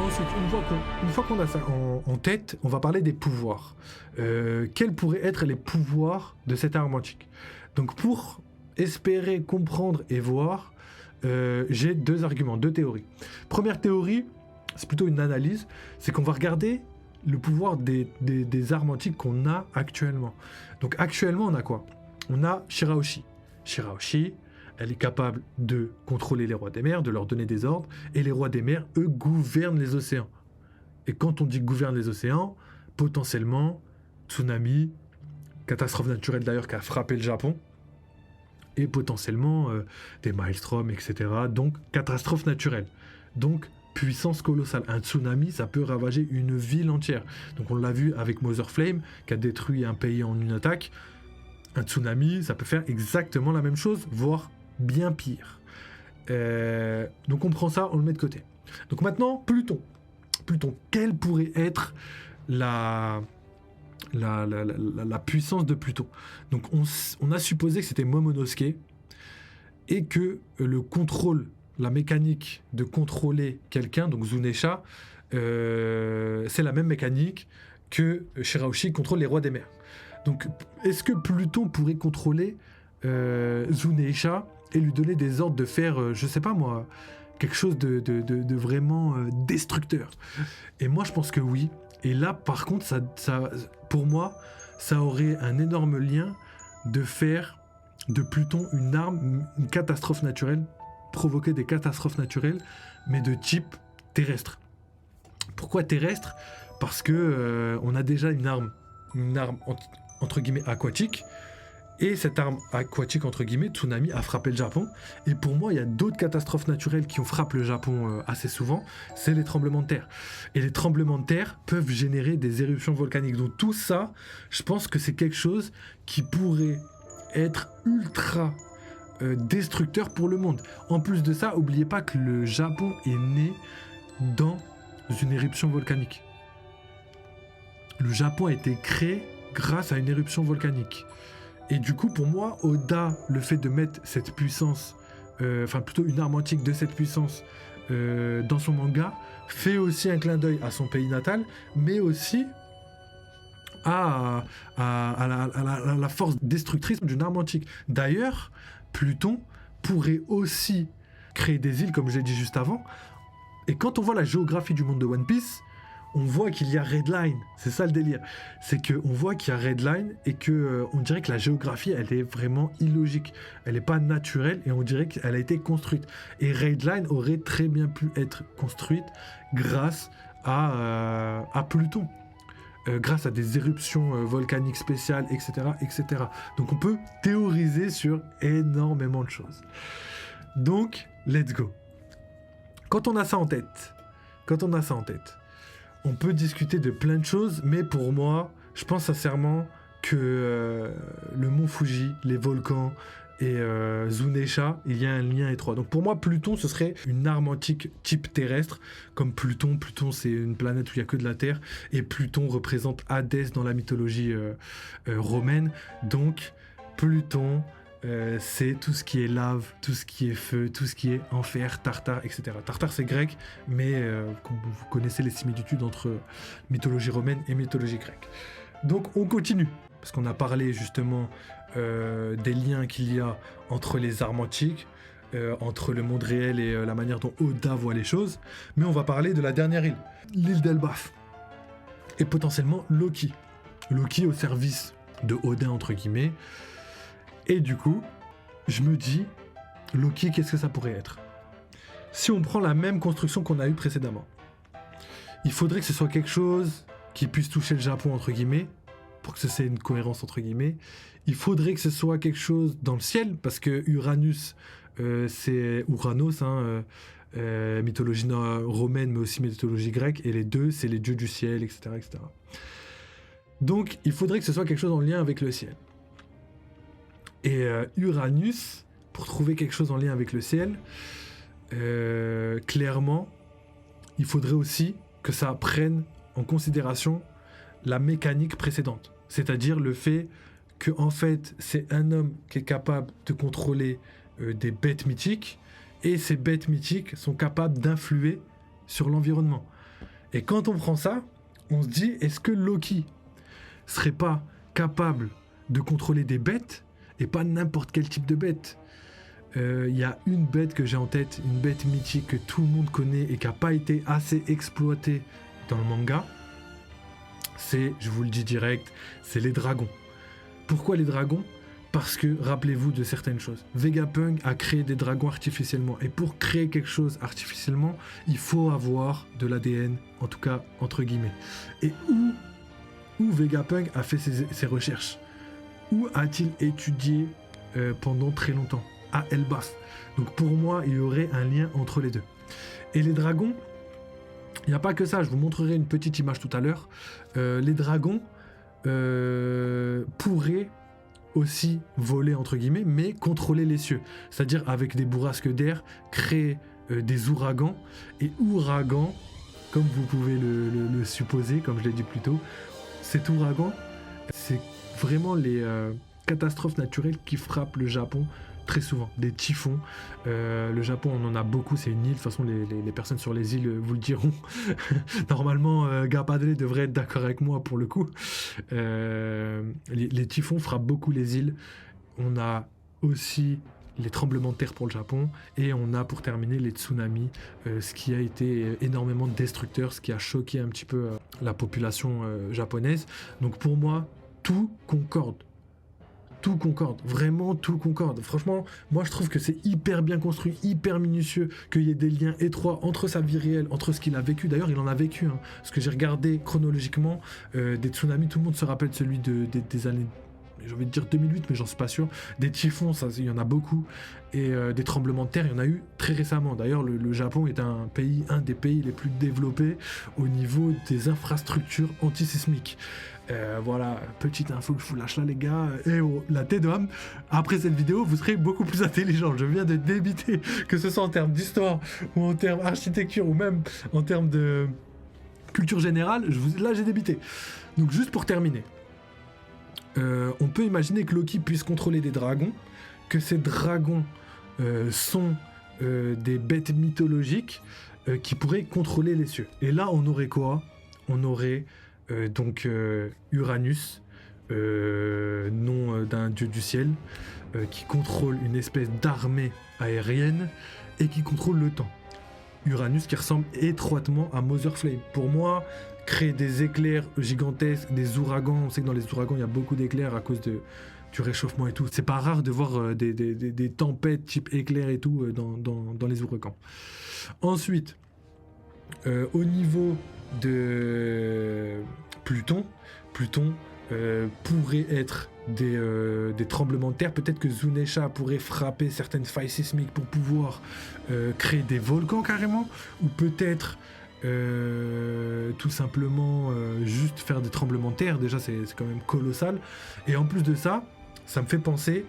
Ensuite, une fois qu'on a ça en tête, on va parler des pouvoirs. Quels pourraient être les pouvoirs de cette arme antique? Donc pour espérer comprendre et voir, j'ai 2 arguments, 2 théories. Première théorie, c'est plutôt une analyse, c'est qu'on va regarder le pouvoir des armes antiques qu'on a actuellement. Donc actuellement, on a quoi? On a Shirahoshi. Shirahoshi, elle est capable de contrôler les rois des mers, de leur donner des ordres, et les rois des mers, eux, gouvernent les océans. Et quand on dit gouverne les océans, potentiellement, tsunami, catastrophe naturelle d'ailleurs qui a frappé le Japon, et potentiellement des maelstroms, etc. Donc, catastrophe naturelle. Donc, puissance colossale. Un tsunami, ça peut ravager une ville entière. Donc, on l'a vu avec Mother Flame, qui a détruit un pays en une attaque. Un tsunami, ça peut faire exactement la même chose, voire bien pire. Donc on prend ça, on le met de côté. Donc maintenant, Pluton. Pluton, quelle pourrait être la puissance de Pluton? Donc on a supposé que c'était Momonosuke et que le contrôle, la mécanique de contrôler quelqu'un, donc Zunesha, c'est la même mécanique que Shirahoshi contrôle les rois des mers. Donc est-ce que Pluton pourrait contrôler Zunesha et lui donner des ordres de faire, je sais pas moi, quelque chose de vraiment destructeur? Et moi, je pense que oui. Et là, par contre, ça, pour moi, ça aurait un énorme lien de faire de Pluton une arme, une catastrophe naturelle, provoquer des catastrophes naturelles, mais de type terrestre. Pourquoi terrestre? parce que on a déjà une arme entre guillemets aquatique. Et cette arme aquatique, entre guillemets, tsunami, a frappé le Japon. Et pour moi, il y a d'autres catastrophes naturelles qui ont frappé le Japon assez souvent, c'est les tremblements de terre. Et les tremblements de terre peuvent générer des éruptions volcaniques. Donc tout ça, je pense que c'est quelque chose qui pourrait être ultra destructeur pour le monde. En plus de ça, n'oubliez pas que le Japon est né dans une éruption volcanique. Le Japon a été créé grâce à une éruption volcanique. Et du coup, pour moi, Oda, le fait de mettre cette puissance, enfin plutôt une arme antique de cette puissance dans son manga, fait aussi un clin d'œil à son pays natal, mais aussi à la force destructrice d'une arme antique. D'ailleurs, Pluton pourrait aussi créer des îles, comme je l'ai dit juste avant. Et quand on voit la géographie du monde de One Piece, on voit qu'il y a Redline. C'est ça le délire. C'est qu'on voit qu'il y a Redline et qu'on dirait que la géographie, elle est vraiment illogique. Elle n'est pas naturelle et on dirait qu'elle a été construite. Et Redline aurait très bien pu être construite grâce à Pluton. Grâce à des éruptions volcaniques spéciales, etc., etc. Donc on peut théoriser sur énormément de choses. Donc, let's go. Quand on a ça en tête, on peut discuter de plein de choses, mais pour moi, je pense sincèrement que le mont Fuji, les volcans et Zunesha, il y a un lien étroit. Donc pour moi, Pluton, ce serait une arme antique type terrestre, comme Pluton. Pluton, c'est une planète où il n'y a que de la Terre, et Pluton représente Hadès dans la mythologie romaine. Donc Pluton, c'est tout ce qui est lave, tout ce qui est feu, tout ce qui est enfer, Tartare, etc. Tartare, c'est grec, mais vous connaissez les similitudes entre mythologie romaine et mythologie grecque. Donc on continue, parce qu'on a parlé justement des liens qu'il y a entre les armes antiques, entre le monde réel et la manière dont Oda voit les choses, mais on va parler de la dernière île, l'île d'Elbaf, et potentiellement Loki. Loki au service de Odin, entre guillemets. Et du coup, je me dis, Loki, qu'est-ce que ça pourrait être? Si on prend la même construction qu'on a eue précédemment, il faudrait que ce soit quelque chose qui puisse toucher le Japon, entre guillemets, pour que ce soit une cohérence, entre guillemets. Il faudrait que ce soit quelque chose dans le ciel, parce que Uranus, c'est Uranos, mythologie romaine, mais aussi mythologie grecque, et les deux, c'est les dieux du ciel, etc., etc. Donc, il faudrait que ce soit quelque chose en lien avec le ciel. Et Uranus, pour trouver quelque chose en lien avec le ciel, clairement, il faudrait aussi que ça prenne en considération la mécanique précédente. C'est-à-dire le fait que, en fait, c'est un homme qui est capable de contrôler des bêtes mythiques, et ces bêtes mythiques sont capables d'influer sur l'environnement. Et quand on prend ça, on se dit, est-ce que Loki serait pas capable de contrôler des bêtes, et pas n'importe quel type de bête? Il y a une bête que j'ai en tête, une bête mythique que tout le monde connaît et qui n'a pas été assez exploitée dans le manga. C'est, je vous le dis direct, c'est les dragons. Pourquoi les dragons? Parce que, rappelez-vous de certaines choses. Vegapunk a créé des dragons artificiellement. Et pour créer quelque chose artificiellement, il faut avoir de l'ADN, en tout cas, entre guillemets. Et où Vegapunk a fait ses recherches? Où a-t-il étudié pendant très longtemps? À Elbaf. Donc pour moi, il y aurait un lien entre les deux. Et les dragons, il n'y a pas que ça, je vous montrerai une petite image tout à l'heure. Les dragons pourraient aussi voler, entre guillemets, mais contrôler les cieux. C'est-à-dire avec des bourrasques d'air, créer des ouragans. Et ouragan, comme vous pouvez le supposer, comme je l'ai dit plus tôt, cet ouragan, c'est vraiment les catastrophes naturelles qui frappent le Japon très souvent, des typhons. Le Japon, on en a beaucoup, c'est une île, de toute façon les personnes sur les îles vous le diront. Normalement, Gapadre devrait être d'accord avec moi pour le coup. Les typhons frappent beaucoup les îles. On a aussi les tremblements de terre pour le Japon, et on a pour terminer les tsunamis, ce qui a été énormément destructeur, ce qui a choqué un petit peu la population japonaise. Donc pour moi, tout concorde. tout concorde, vraiment tout concorde. Franchement, moi je trouve que c'est hyper bien construit, hyper minutieux, qu'il y ait des liens étroits entre sa vie réelle, entre ce qu'il a vécu. D'ailleurs, il en a vécu, hein, parce que j'ai regardé chronologiquement des tsunamis, tout le monde se rappelle celui des années, j'ai envie de dire 2008, mais j'en suis pas sûr. Des typhons, ça, il y en a beaucoup, et des tremblements de terre, il y en a eu très récemment. D'ailleurs, le Japon est un des pays les plus développés au niveau des infrastructures antisismiques. Voilà, petite info que je vous lâche là les gars. Et oh, la tête d'homme, après cette vidéo, vous serez beaucoup plus intelligent. Je viens de débiter, que ce soit en termes d'histoire, ou en termes d'architecture, ou même en termes de culture générale. Là, j'ai débité. Donc, juste pour terminer, on peut imaginer que Loki puisse contrôler des dragons, que ces dragons sont des bêtes mythologiques qui pourraient contrôler les cieux. Et là, on aurait quoi ? On aurait donc Uranus, nom d'un dieu du ciel, qui contrôle une espèce d'armée aérienne et qui contrôle le temps. Uranus qui ressemble étroitement à Mother Flame. Pour moi, créer des éclairs gigantesques, des ouragans, on sait que dans les ouragans il y a beaucoup d'éclairs à cause du réchauffement et tout. C'est pas rare de voir des tempêtes type éclairs et tout dans les ouragans. Ensuite, au niveau de Pluton pourrait être des tremblements de terre. Peut-être que Zunesha pourrait frapper certaines failles sismiques pour pouvoir créer des volcans carrément, ou peut-être tout simplement juste faire des tremblements de terre. Déjà c'est quand même colossal, et en plus de ça, ça me fait penser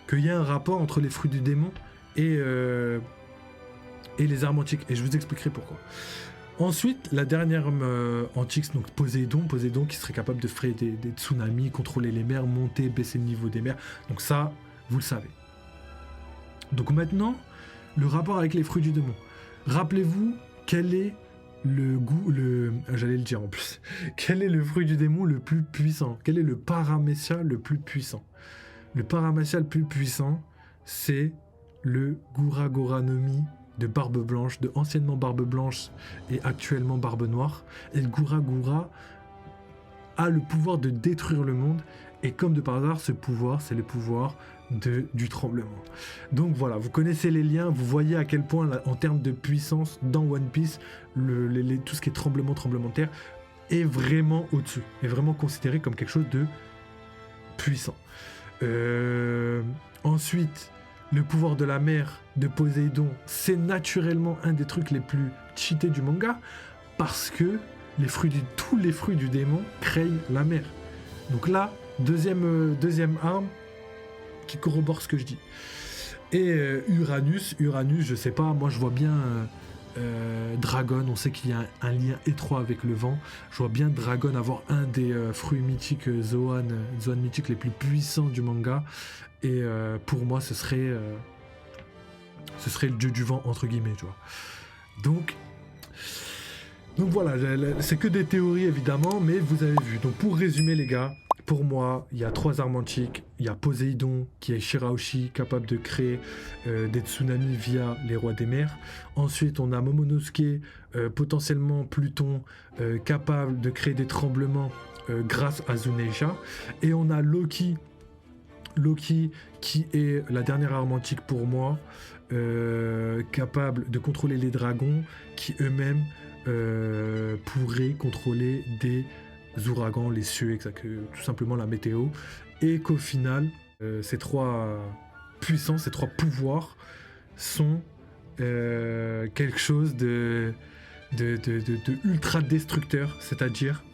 qu'il y a un rapport entre les fruits du démon et les armes antiques, et je vous expliquerai pourquoi. Ensuite, la dernière antique, donc Poséidon qui serait capable de créer des tsunamis, contrôler les mers, monter, baisser le niveau des mers. Donc ça, vous le savez. Donc maintenant, le rapport avec les fruits du démon. Rappelez-vous, quel est j'allais le dire en plus. Quel est le fruit du démon le plus puissant ? Quel est le paramécia le plus puissant ? Le paramécia le plus puissant, c'est le Gura no Mi de Barbe Blanche, de anciennement Barbe Blanche et actuellement Barbe Noire. Et le Gura a le pouvoir de détruire le monde, et comme de par hasard, ce pouvoir, c'est le pouvoir du tremblement. Donc voilà, vous connaissez les liens, vous voyez à quel point, là, en termes de puissance, dans One Piece, tout ce qui est tremblement de terre est vraiment au-dessus, est vraiment considéré comme quelque chose de puissant. Ensuite, le pouvoir de la mer de Poséidon, c'est naturellement un des trucs les plus cheatés du manga, parce que tous les fruits du démon créent la mer. Donc là, deuxième arme qui corrobore ce que je dis. Et Uranus, je sais pas, moi je vois bien Dragon, on sait qu'il y a un lien étroit avec le vent. Je vois bien Dragon avoir un des fruits mythiques Zoan mythiques les plus puissants du manga. Et pour moi, ce serait le dieu du vent, entre guillemets, tu vois. Donc voilà, c'est que des théories évidemment, mais vous avez vu. Donc pour résumer les gars, pour moi, il y a 3 armes antiques. Il y a Poséidon, qui est Shirahoshi, capable de créer des tsunamis via les rois des mers. Ensuite, on a Momonosuke, potentiellement Pluton, capable de créer des tremblements grâce à Zunesha. Et on a Loki, qui est la dernière arme antique pour moi, capable de contrôler les dragons, qui eux-mêmes pourraient contrôler des ouragans, les cieux, tout simplement la météo, et qu'au final, ces 3 puissances, ces 3 pouvoirs sont quelque chose de ultra destructeur, c'est-à-dire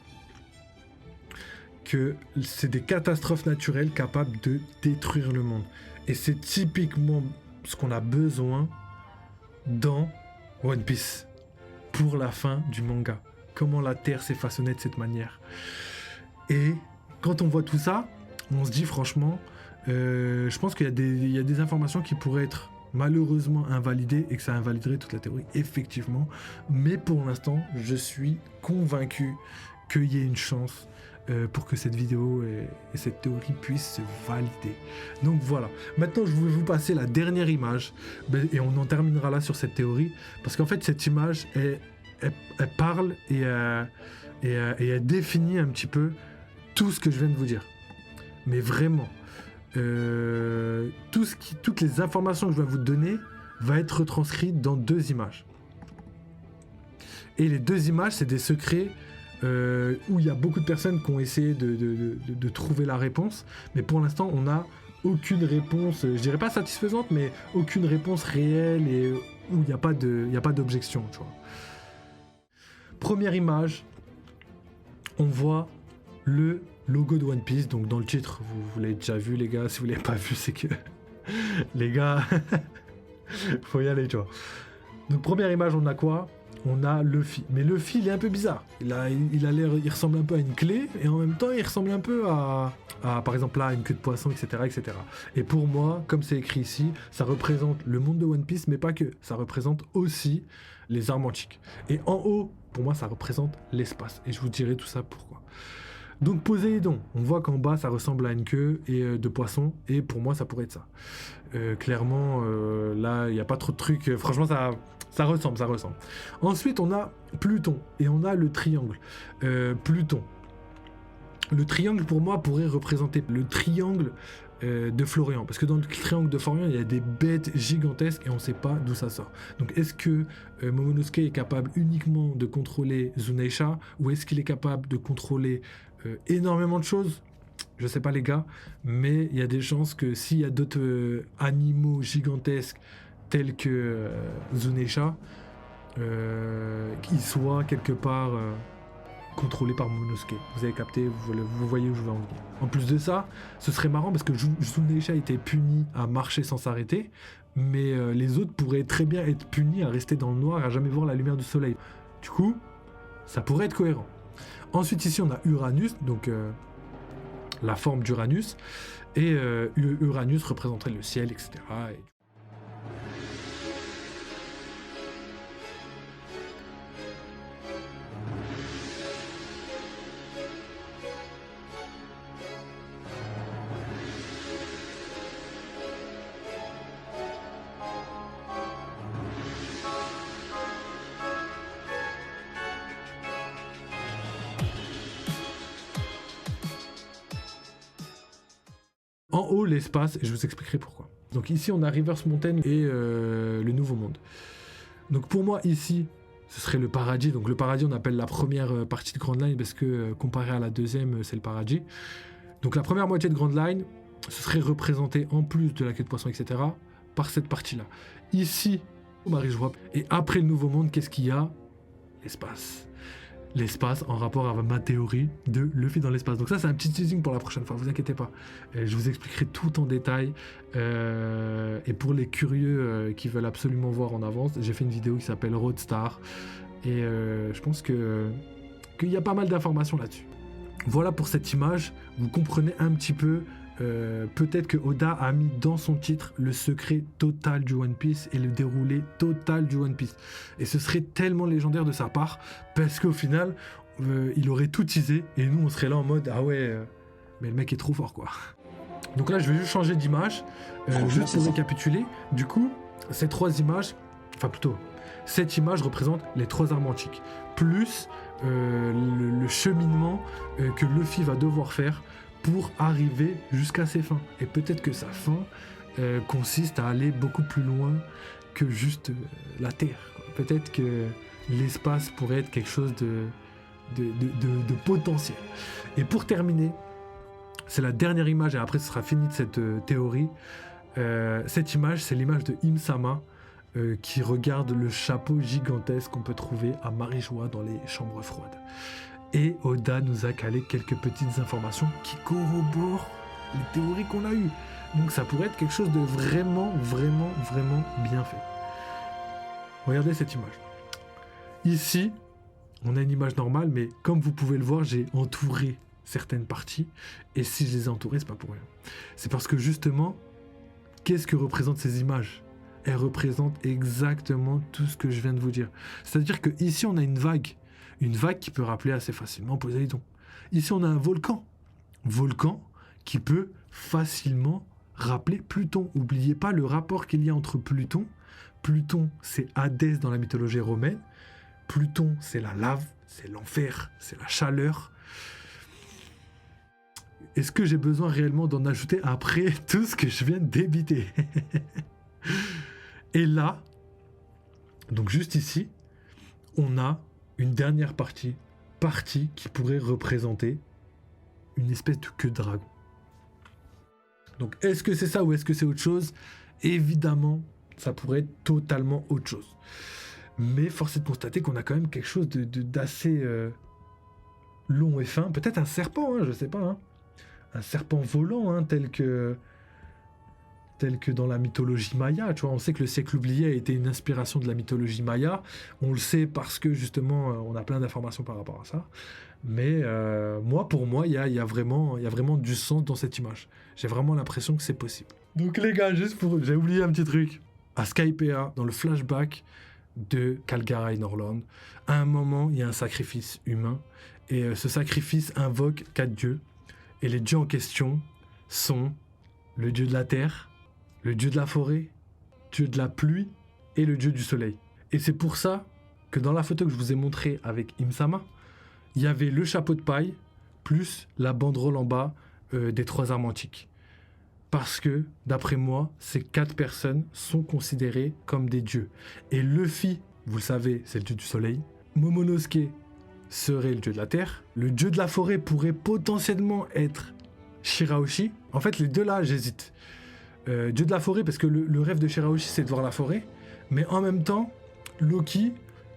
que c'est des catastrophes naturelles capables de détruire le monde. Et c'est typiquement ce qu'on a besoin dans One Piece pour la fin du manga. Comment la Terre s'est façonnée de cette manière. Et quand on voit tout ça, on se dit franchement, je pense qu'il y a des informations qui pourraient être malheureusement invalidées, et que ça invaliderait toute la théorie, effectivement. Mais pour l'instant, je suis convaincu qu'il y ait une chance pour que cette vidéo et cette théorie puissent se valider. Donc voilà. Maintenant, je vais vous passer la dernière image, et on en terminera là sur cette théorie, parce qu'en fait, cette image elle parle et elle définit un petit peu tout ce que je viens de vous dire. Mais vraiment, toutes les informations que je vais vous donner va être retranscrite dans 2 images. Et les 2 images, c'est des secrets où il y a beaucoup de personnes qui ont essayé de trouver la réponse, mais pour l'instant, on n'a aucune réponse, je dirais pas satisfaisante, mais aucune réponse réelle et où il n'y a pas d'objection, tu vois. Première image, on voit le logo de One Piece, donc dans le titre, vous l'avez déjà vu les gars, si vous l'avez pas vu, c'est que les gars, faut y aller, tu vois. Donc première image, on a quoi ? On a Luffy, mais Luffy il est un peu bizarre. Il ressemble un peu à une clé et en même temps il ressemble un peu à par exemple là une queue de poisson, etc., etc. Et pour moi, comme c'est écrit ici, ça représente le monde de One Piece, mais pas que. Ça représente aussi les armes antiques. Et en haut, pour moi, ça représente l'espace. Et je vous dirai tout ça pourquoi. Donc Poséidon, on voit qu'en bas ça ressemble à une queue de poisson, et pour moi ça pourrait être ça. Clairement, là il n'y a pas trop de trucs. Franchement, ça ressemble. Ensuite, on a Pluton et on a le triangle. Pluton. Le triangle, pour moi, pourrait représenter le triangle de Florian. Parce que dans le triangle de Florian, il y a des bêtes gigantesques et on ne sait pas d'où ça sort. Donc, est-ce que Momonosuke est capable uniquement de contrôler Zuneisha ou est-ce qu'il est capable de contrôler énormément de choses ? Je sais pas, les gars, mais il y a des chances que s'il y a d'autres animaux gigantesques tels que Zuneisha, qu'ils soient quelque part contrôlés par Momonosuke. Vous avez capté, vous voyez où je veux en venir. En plus de ça, ce serait marrant parce que Zuneisha était puni à marcher sans s'arrêter, mais les autres pourraient très bien être punis à rester dans le noir, à jamais voir la lumière du soleil. Du coup, ça pourrait être cohérent. Ensuite, ici, on a Uranus, donc la forme d'Uranus, et Uranus représenterait le ciel, etc. En haut, l'espace, et je vous expliquerai pourquoi. Donc ici, on a Reverse Mountain et le Nouveau Monde. Donc pour moi, ici, ce serait le paradis. Donc le paradis, on appelle la première partie de Grand Line parce que comparé à la deuxième, c'est le paradis. Donc la première moitié de Grand Line, ce serait représenté en plus de la queue de poisson, etc., par cette partie-là. Ici, Marie-Joie. Et après le Nouveau Monde, qu'est-ce qu'il y a ? L'espace. L'espace en rapport avec ma théorie de Luffy dans l'espace. Donc ça, c'est un petit teasing pour la prochaine fois, vous inquiétez pas. Je vous expliquerai tout en détail. Et pour les curieux qui veulent absolument voir en avance, j'ai fait une vidéo qui s'appelle Roadstar. Et je pense qu'il y a pas mal d'informations là-dessus. Voilà pour cette image. Vous comprenez un petit peu. Peut-être que Oda a mis dans son titre le secret total du One Piece et le déroulé total du One Piece. Et ce serait tellement légendaire de sa part, parce qu'au final, il aurait tout teasé, et nous on serait là en mode « Ah ouais, mais le mec est trop fort quoi ». Donc là je vais juste changer d'image, juste pour récapituler. Du coup, ces 3 images, enfin plutôt, cette image représente les 3 armes antiques, plus le cheminement que Luffy va devoir faire pour arriver jusqu'à ses fins. Et peut-être que sa fin consiste à aller beaucoup plus loin que juste la Terre. Peut-être que l'espace pourrait être quelque chose de potentiel. Et pour terminer, c'est la dernière image, et après ce sera fini de cette théorie. Cette image, c'est l'image de Im-sama qui regarde le chapeau gigantesque qu'on peut trouver à Marie-Joie dans les chambres froides. Et Oda nous a calé quelques petites informations qui corroborent les théories qu'on a eues. Donc ça pourrait être quelque chose de vraiment bien fait. Regardez cette image. Ici, on a une image normale, mais comme vous pouvez le voir, j'ai entouré certaines parties. Et si je les ai entourées, c'est pas pour rien. C'est parce que justement, qu'est-ce que représentent ces images ? Elles représentent exactement tout ce que je viens de vous dire. C'est-à-dire que ici, on a une vague qui peut rappeler assez facilement Poséidon. Ici, on a un volcan qui peut facilement rappeler Pluton. N'oubliez pas le rapport qu'il y a entre Pluton. Pluton, c'est Hadès dans la mythologie romaine. Pluton, c'est la lave, c'est l'enfer, c'est la chaleur. est-ce que j'ai besoin réellement d'en ajouter après tout ce que je viens de débiter? Et là, donc juste ici, on a une dernière partie qui pourrait représenter une espèce de queue de dragon. Donc est-ce que c'est ça ou est-ce que c'est autre chose? Évidemment, ça pourrait être totalement autre chose. Mais force est de constater qu'on a quand même quelque chose d'assez long et fin. Peut-être un serpent, hein, je sais pas. Hein. Un serpent volant, hein, tel que dans la mythologie maya. Tu vois, on sait que le siècle oublié a été une inspiration de la mythologie maya. On le sait parce que justement, on a plein d'informations par rapport à ça. Mais pour moi, il y a vraiment du sens dans cette image. J'ai vraiment l'impression que c'est possible. Donc les gars, j'ai oublié un petit truc. À Skypiea, dans le flashback de Calgara et Norland, à un moment, il y a un sacrifice humain. Et ce sacrifice invoque 4 dieux. Et les dieux en question sont le dieu de la terre, le dieu de la forêt, le dieu de la pluie et le dieu du soleil. Et c'est pour ça que dans la photo que je vous ai montrée avec Im-sama, il y avait le chapeau de paille plus la banderole en bas des 3 armes antiques. Parce que, d'après moi, ces 4 personnes sont considérées comme des dieux. Et Luffy, vous le savez, c'est le dieu du soleil. Momonosuke serait le dieu de la terre. Le dieu de la forêt pourrait potentiellement être Shirahoshi. En fait, les deux là, j'hésite. Dieu de la forêt, parce que le rêve de Shirahoshi, c'est de voir la forêt. Mais en même temps, Loki,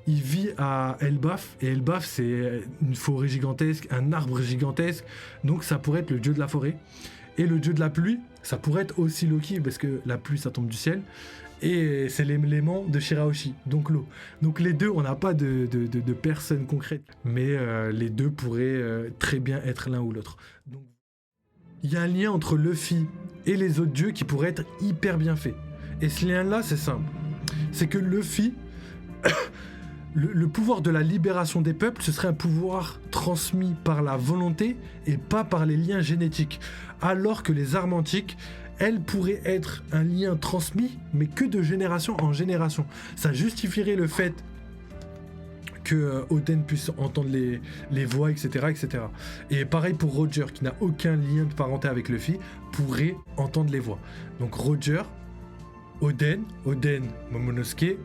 il vit à Elbaf. Et Elbaf, c'est une forêt gigantesque, un arbre gigantesque. Donc ça pourrait être le dieu de la forêt. Et le dieu de la pluie, ça pourrait être aussi Loki, parce que la pluie, ça tombe du ciel. Et c'est l'élément de Shirahoshi, donc l'eau. Donc les deux, on n'a pas de personnes concrètes. Mais les deux pourraient très bien être l'un ou l'autre. Donc il y a un lien entre Luffy et les autres dieux qui pourrait être hyper bien fait. Et ce lien-là, c'est simple. C'est que Luffy... Le pouvoir de la libération des peuples, ce serait un pouvoir transmis par la volonté et pas par les liens génétiques. Alors que les armes antiques, elles pourraient être un lien transmis, mais que de génération en génération. Ça justifierait le fait que Oden puisse entendre les voix, etc., etc. Et pareil pour Roger, qui n'a aucun lien de parenté avec Luffy, pourrait entendre les voix. Donc Roger, Oden, Momonosuke,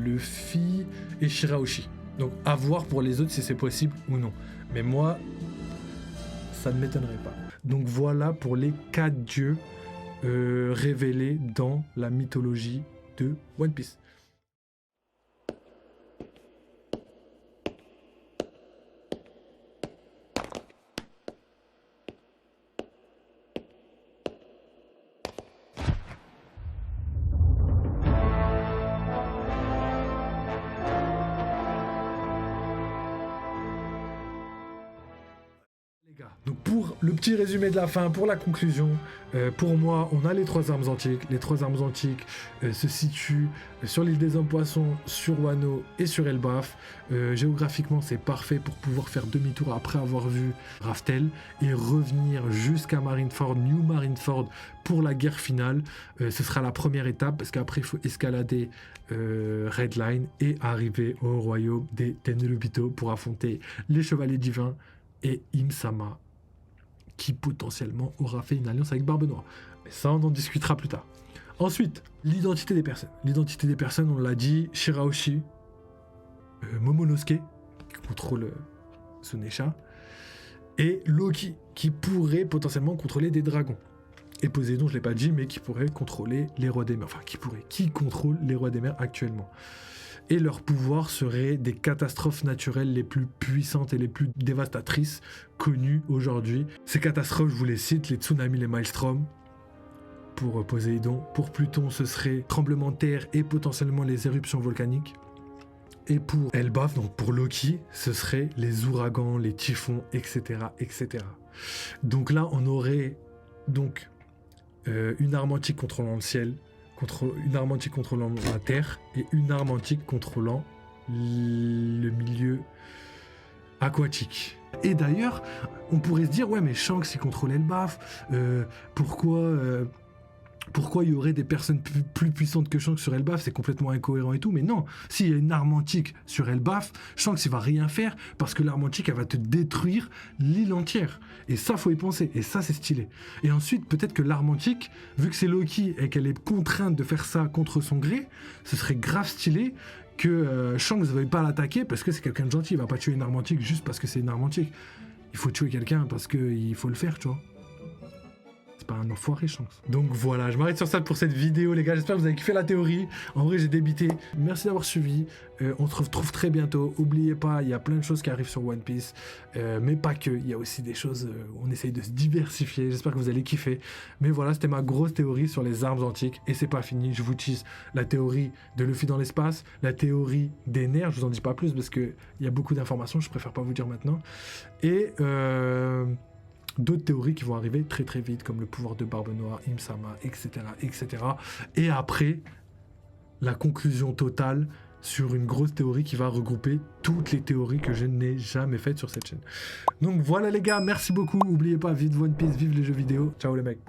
Luffy et Shirahoshi. Donc à voir pour les autres si c'est possible ou non. Mais moi, ça ne m'étonnerait pas. Donc voilà pour les 4 dieux révélés dans la mythologie de One Piece. Donc pour le petit résumé de la fin, pour la conclusion, pour moi, on a les 3 armes antiques. Les 3 armes antiques se situent sur l'île des Hommes Poissons, sur Wano et sur Elbaf. Géographiquement, c'est parfait pour pouvoir faire demi-tour après avoir vu Raftel et revenir jusqu'à Marineford, New Marineford, pour la guerre finale. Ce sera la première étape parce qu'après, il faut escalader Red Line et arriver au royaume des Tenryubito pour affronter les Chevaliers Divins et Im-sama, qui potentiellement aura fait une alliance avec Barbe Noire. Mais ça, on en discutera plus tard. Ensuite, l'identité des personnes. L'identité des personnes, on l'a dit, Shirahoshi, Momonosuke, qui contrôle Sunesha, et Loki, qui pourrait potentiellement contrôler des dragons. Et Poséidon, je ne l'ai pas dit, mais qui pourrait contrôler les rois des mers. Enfin, qui contrôle les rois des mers actuellement. Et leur pouvoir serait des catastrophes naturelles les plus puissantes et les plus dévastatrices connues aujourd'hui. Ces catastrophes, je vous les cite, les tsunamis, les maelstroms. Pour Poséidon. Pour Pluton, ce serait tremblements de terre et potentiellement les éruptions volcaniques. Et pour Elbaf, donc pour Loki, ce serait les ouragans, les typhons, etc., etc. Donc là, on aurait donc une arme antique contrôlant le ciel, une arme antique contrôlant la terre et une arme antique contrôlant le milieu aquatique. Et d'ailleurs, on pourrait se dire, ouais, mais Shanks, il contrôlait le baf, pourquoi Pourquoi il y aurait des personnes plus puissantes que Shanks sur Elbaf? C'est complètement incohérent et tout, mais non. S'il y a une arme antique sur Elbaf, Shanks il va rien faire parce que l'arme antique elle va te détruire l'île entière. Et ça faut y penser, et ça c'est stylé. Et ensuite peut-être que l'arme antique, vu que c'est Loki et qu'elle est contrainte de faire ça contre son gré, ce serait grave stylé que Shanks ne veuille pas l'attaquer parce que c'est quelqu'un de gentil. Il va pas tuer une arme antique juste parce que c'est une arme antique. Il faut tuer quelqu'un parce qu'il faut le faire, tu vois. C'est pas un enfoiré, Shanks. Donc voilà, je m'arrête sur ça pour cette vidéo, les gars. J'espère que vous avez kiffé la théorie. En vrai, j'ai débité. Merci d'avoir suivi. On se retrouve très bientôt. Oubliez pas, il y a plein de choses qui arrivent sur One Piece. Mais pas que. Il y a aussi des choses où on essaye de se diversifier. J'espère que vous allez kiffer. Mais voilà, c'était ma grosse théorie sur les armes antiques. Et c'est pas fini. Je vous tease la théorie de Luffy dans l'espace, la théorie des nerfs. Je vous en dis pas plus parce qu'il y a beaucoup d'informations. Je préfère pas vous dire maintenant. Et d'autres théories qui vont arriver très très vite, comme le pouvoir de Barbe Noire, Im-sama, etc., etc. Et après, la conclusion totale sur une grosse théorie qui va regrouper toutes les théories que je n'ai jamais faites sur cette chaîne. Donc voilà les gars, merci beaucoup. N'oubliez pas, vive One Piece, vive les jeux vidéo. Ciao les mecs.